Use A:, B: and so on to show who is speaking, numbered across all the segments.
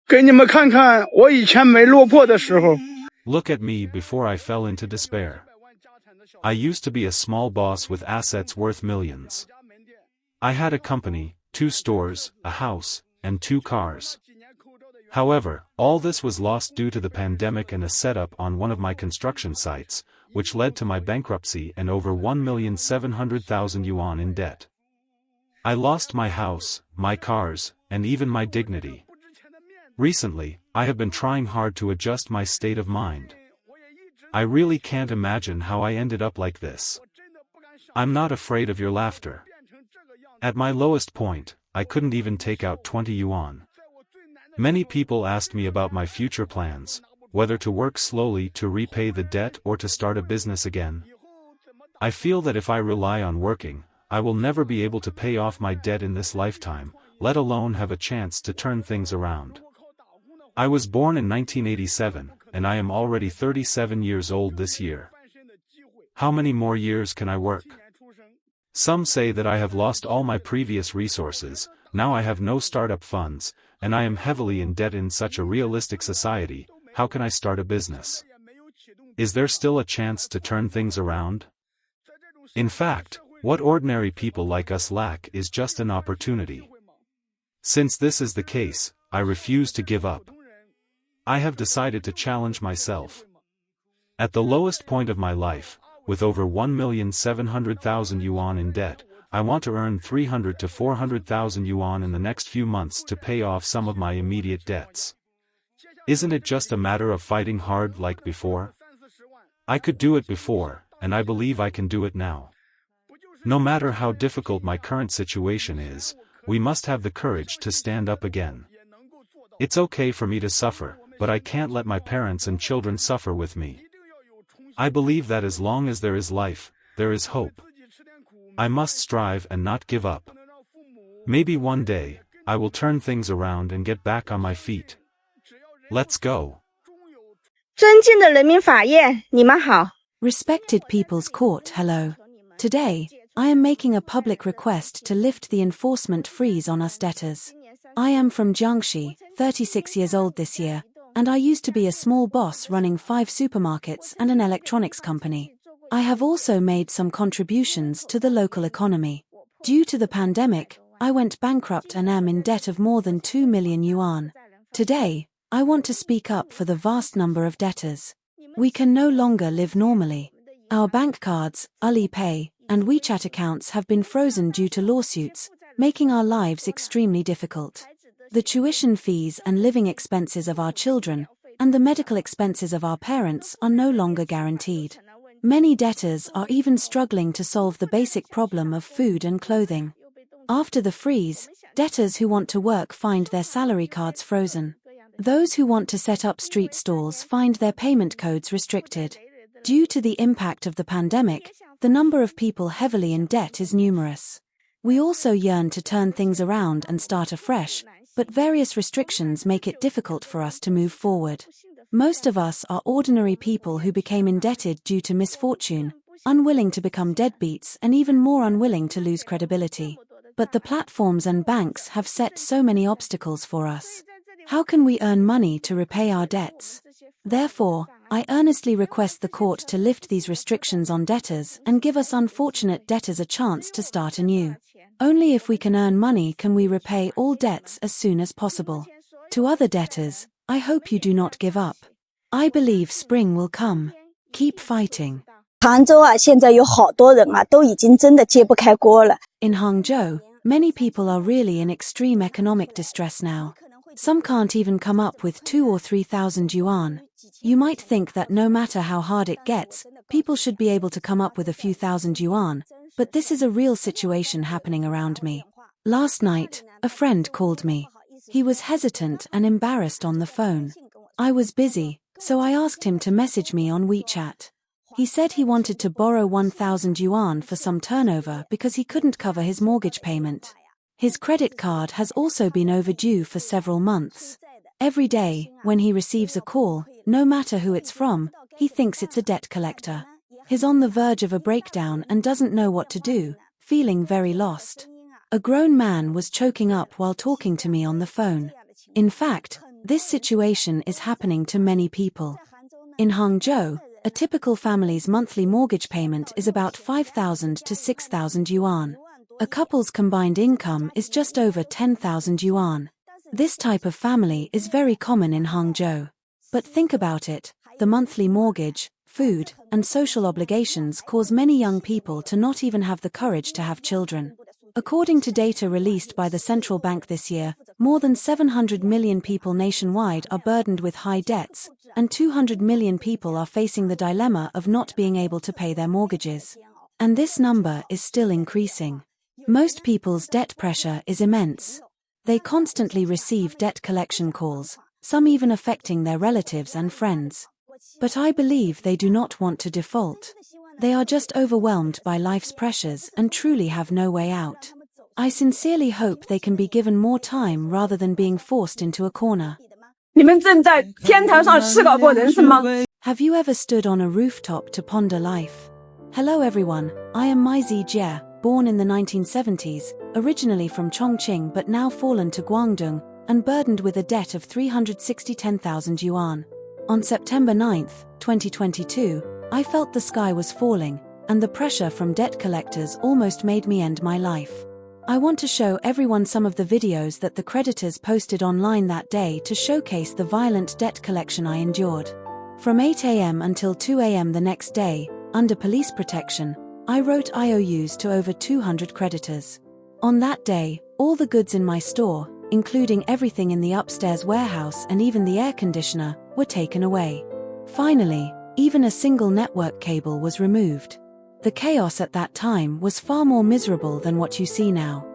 A: 给你们看看我以前没落魄的时候。
B: Look at me before I fell into despair. I used to be a small boss with assets worth millions. I had a company, 2 stores, a house, and 2 cars. However, all this was lost due to the pandemic and a setup on one of my construction sites, which led to my bankruptcy and over 1,700,000 yuan in debt. I lost my house, my cars, and even my dignity. Recently, I have been trying hard to adjust my state of mind. I really can't imagine how I ended up like this. I'm not afraid of your laughter. At my lowest point, I couldn't even take out 20 yuan. Many people asked me about my future plans, whether to work slowly to repay the debt or to start a business again. I feel that if I rely on working, I will never be able to pay off my debt in this lifetime, let alone have a chance to turn things around. I was born in 1987, and I am already 37 years old this year. How many more years can I work? Some say that I have lost all my previous resources, now I have no startup funds, and I am heavily in debt in such a realistic society. How can I start a business? Is there still a chance to turn things around? In fact, what ordinary people like us lack is just an opportunity. Since this is the case, I refuse to give up. I have decided to challenge myself. At the lowest point of my life, with over 1,700,000 yuan in debt, I want to earn 300 to 400,000 yuan in the next few months to pay off some of my immediate debts. Isn't it just a matter of fighting hard like before? I could do it before, and I believe I can do it now. No matter how difficult my current situation is, we must have the courage to stand up again. It's okay for me to suffer, but I can't let my parents and children suffer with me. I believe that as long as there is life, there is hope. I must strive and not give up. Maybe one day, I will turn things around and get back on my feet. Let's go.
C: 尊敬的人民法院，你们好。
D: Respected People's Court, hello. Today, I am making a public request to lift the enforcement freeze on us debtors. I am from Jiangxi, 36 years old this year, and I used to be a small boss running 5 supermarkets and an electronics company. I have also made some contributions to the local economy. Due to the pandemic, I went bankrupt and am in debt of more than 2 million yuan. Today, I want to speak up for the vast number of debtors. We can no longer live normally. Our bank cards, Alipay, and WeChat accounts have been frozen due to lawsuits, making our lives extremely difficult. The tuition fees and living expenses of our children, and the medical expenses of our parents are no longer guaranteed. Many debtors are even struggling to solve the basic problem of food and clothing. After the freeze, debtors who want to work find their salary cards frozen. Those who want to set up street stalls find their payment codes restricted. Due to the impact of the pandemic, the number of people heavily in debt is numerous. We also yearn to turn things around and start afresh, but various restrictions make it difficult for us to move forward. Most of us are ordinary people who became indebted due to misfortune, unwilling to become deadbeats and even more unwilling to lose credibility. But the platforms and banks have set so many obstacles for us. How can we earn money to repay our debts? Therefore, I earnestly request the court to lift these restrictions on debtors and give us unfortunate debtors a chance to start anew. Only if we can earn money can we repay all debts as soon as possible. To other debtors, I hope you do not give up. I believe spring will come. Keep fighting.
C: 杭州啊，现在有好多人啊，都已经真的揭不开锅了。
D: In Hangzhou, many people are really in extreme economic distress now. Some can't even come up with 2,000 or 3,000 yuan. You might think that no matter how hard it gets, people should be able to come up with a few thousand yuan, but this is a real situation happening around me. Last night, a friend called me. He was hesitant and embarrassed on the phone. I was busy, so I asked him to message me on WeChat. He said he wanted to borrow 1,000 yuan for some turnover because he couldn't cover his mortgage payment. His credit card has also been overdue for several months. Every day, when he receives a call, no matter who it's from, he thinks it's a debt collector. He's on the verge of a breakdown and doesn't know what to do, feeling very lost. A grown man was choking up while talking to me on the phone. In fact, This situation is happening to many people. In Hangzhou, a typical family's monthly mortgage payment is about 5,000 to 6,000 yuan. A couple's combined income is just over 10,000 yuan. This type of family is very common in Hangzhou. But think about it, the monthly mortgage, food, and social obligations cause many young people to not even have the courage to have children. According to data released by the central bank this year, more than 700 million people nationwide are burdened with high debts, and 200 million people are facing the dilemma of not being able to pay their mortgages. And this number is still increasing. Most people's debt pressure is immense. They constantly receive debt collection calls, some even affecting their relatives and friends. But I believe they do not want to default. They are just overwhelmed by life's pressures and truly have no way out. I sincerely hope they can be given more time rather than being forced into a corner.
E: 你们正在天台上思考过人生吗？
D: Have you ever stood on a rooftop to ponder life? Hello everyone, I am Mai Zijie, born in the 1970s, originally from Chongqing but now fallen to Guangdong, and burdened with a debt of 360,000 yuan. On September 9, 2022, I felt the sky was falling, and the pressure from debt collectors almost made me end my life. I want to show everyone some of the videos that the creditors posted online that day to showcase the violent debt collection I endured. From 8 a.m. until 2 a.m. the next day, under police protection, I wrote IOUs to over 200 creditors. On that day, all the goods in my store, including everything in the upstairs warehouse and even the air conditioner, were taken away. Finally, even a single network cable was removed. The chaos at that time was far more miserable than what you see now.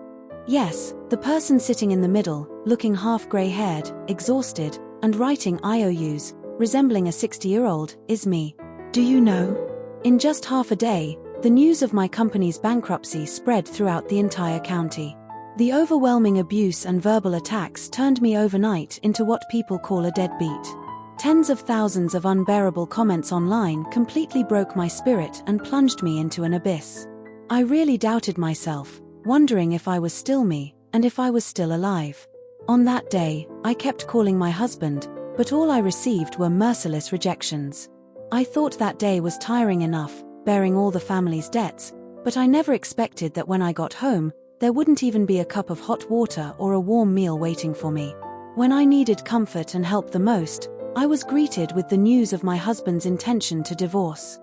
D: Yes, the person sitting in the middle, looking half grey-haired, exhausted, and writing IOUs, resembling a 60-year-old, is me. Do you know? In just half a day, the news of my company's bankruptcy spread throughout the entire county. The overwhelming abuse and verbal attacks turned me overnight into what people call a deadbeat. Tens of thousands of unbearable comments online completely broke my spirit and plunged me into an abyss. I really doubted myself, wondering if I was still me, and if I was still alive. On that day, I kept calling my husband, but all I received were merciless rejections. I thought that day was tiring enough, bearing all the family's debts, but I never expected that when I got home, there wouldn't even be a cup of hot water or a warm meal waiting for me. When I needed comfort and help the most, I was greeted with the news of my husband's intention to divorce.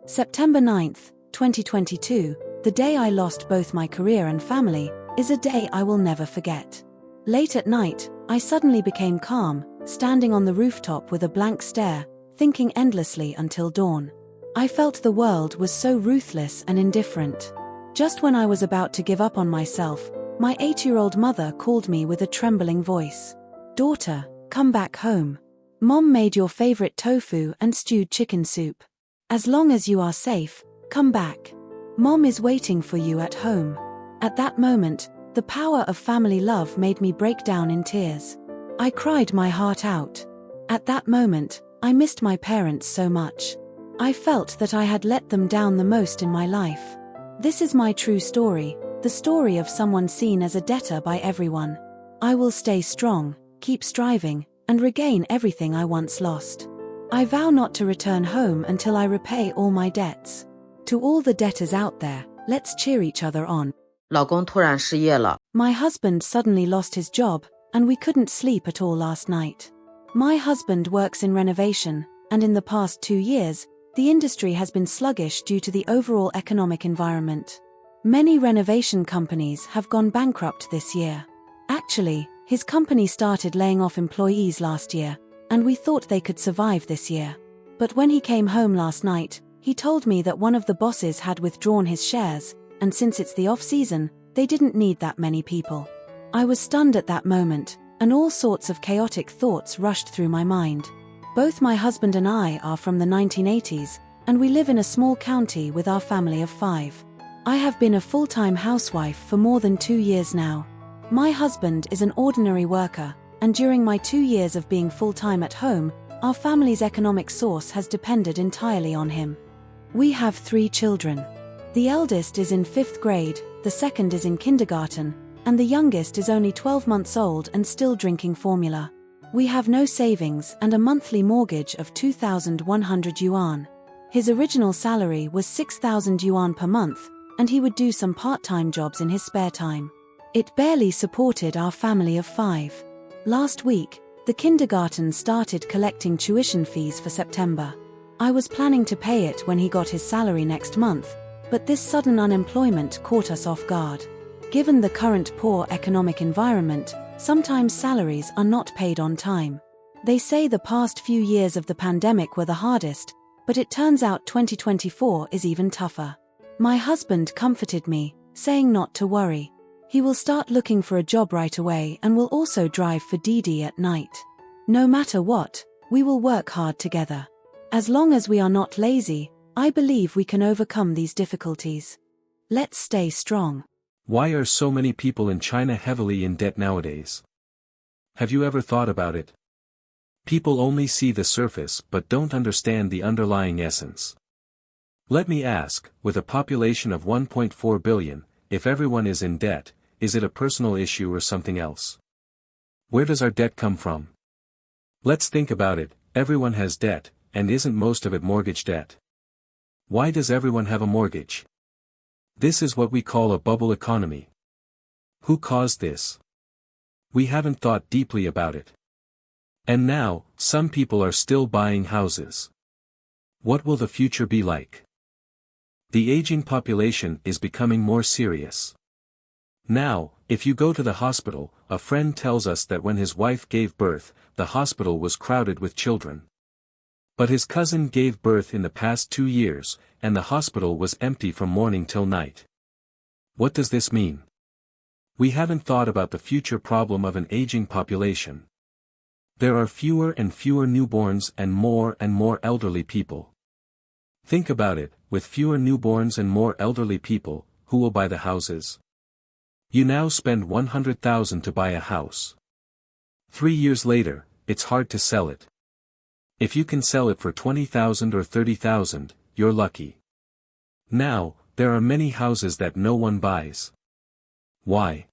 D: September 9, 2022, the day I lost both my career and family, is a day I will never forget. Late at night, I suddenly became calm, standing on the rooftop with a blank stare, thinking endlessly until dawn. I felt the world was so ruthless and indifferent. Just when I was about to give up on myself, my 8-year-old mother called me with a trembling voice. "Daughter, come back home. Mom made your favorite tofu and stewed chicken soup. As long as you are safe, come back. Mom is waiting for you at home." At that moment, the power of family love made me break down in tears. I cried my heart out. At that moment, I missed my parents so much. I felt that I had let them down the most in my life. This is my true story, the story of someone seen as a debtor by everyone. I will stay strong, keep striving, and regain everything I once lost. I vow not to return home until I repay all my debts. To all the debtors out there, let's cheer each other on.
F: 老公突然失业了。
D: My husband suddenly lost his job, and we couldn't sleep at all last night. My husband works in renovation, and in the past 2 years, the industry has been sluggish due to the overall economic environment. Many renovation companies have gone bankrupt this year. Actually, his company started laying off employees last year, and we thought they could survive this year. But when he came home last night, he told me that one of the bosses had withdrawn his shares, and since it's the off-season, they didn't need that many people. I was stunned at that moment, and all sorts of chaotic thoughts rushed through my mind. Both my husband and I are from the 1980s, and we live in a small county with our family of 5. I have been a full-time housewife for more than 2 years now. My husband is an ordinary worker, and during my 2 years of being full-time at home, our family's economic source has depended entirely on him. We have 3 children. The eldest is in 5th grade, the second is in kindergarten, and the youngest is only 12 months old and still drinking formula. We have no savings and a monthly mortgage of 2,100 yuan. His original salary was 6,000 yuan per month, and he would do some part-time jobs in his spare time. It barely supported our family of 5. Last week, the kindergarten started collecting tuition fees for September. I was planning to pay it when he got his salary next month, but this sudden unemployment caught us off guard. Given the current poor economic environment, sometimes salaries are not paid on time. They say the past few years of the pandemic were the hardest, but it turns out 2024 is even tougher. My husband comforted me, saying not to worry. He will start looking for a job right away and will also drive for Didi at night. No matter what, we will work hard together. As long as we are not lazy, I believe we can overcome these difficulties. Let's stay strong.
G: Why are so many people in China heavily in debt nowadays? Have you ever thought about it? People only see the surface but don't understand the underlying essence. Let me ask, with a population of 1.4 billion, if everyone is in debt, is it a personal issue or something else? Where does our debt come from? Let's think about it. Everyone has debt, and isn't most of it mortgage debt? Why does everyone have a mortgage? This is what we call a bubble economy. Who caused this? We haven't thought deeply about it. And now, some people are still buying houses. What will the future be like? The aging population is becoming more serious. Now, if you go to the hospital, a friend tells us that when his wife gave birth, the hospital was crowded with children. But his cousin gave birth in the past 2 years, and the hospital was empty from morning till night. What does this mean? We haven't thought about the future problem of an aging population. There are fewer and fewer newborns and more elderly people. Think about it, with fewer newborns and more elderly people, who will buy the houses? You now spend 100,000 to buy a house. 3 years later, it's hard to sell it. If you can sell it for 20,000 or 30,000, you're lucky. Now, there are many houses that no one buys. Why?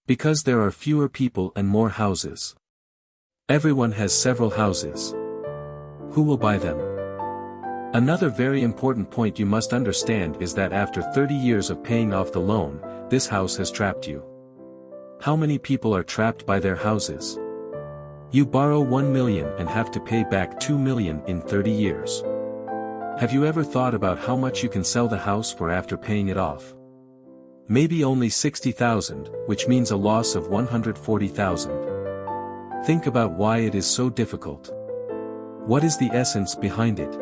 G: Because there are fewer people and more houses. Everyone has several houses. Who will buy them? Another very important point you must understand is that after 30 years of paying off the loan, this house has trapped you. How many people are trapped by their houses? You borrow 1 million and have to pay back 2 million in 30 years. Have you ever thought about how much you can sell the house for after paying it off? Maybe only 60,000, which means a loss of 140,000. Think about why it is so difficult. What is the essence behind it?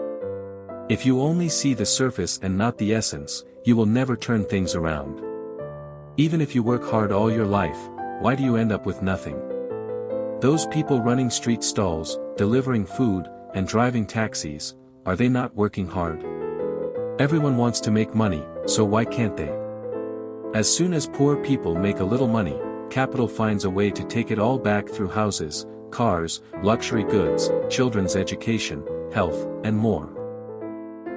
G: If you only see the surface and not the essence, you will never turn things around. Even if you work hard all your life, why do you end up with nothing? Those people running street stalls, delivering food, and driving taxis, are they not working hard? Everyone wants to make money, so why can't they? As soon as poor people make a little money, capital finds a way to take it all back through houses, cars, luxury goods, children's education, health, and more.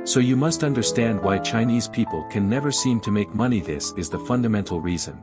G: So you must understand why Chinese people can never seem to make money. This is the fundamental reason.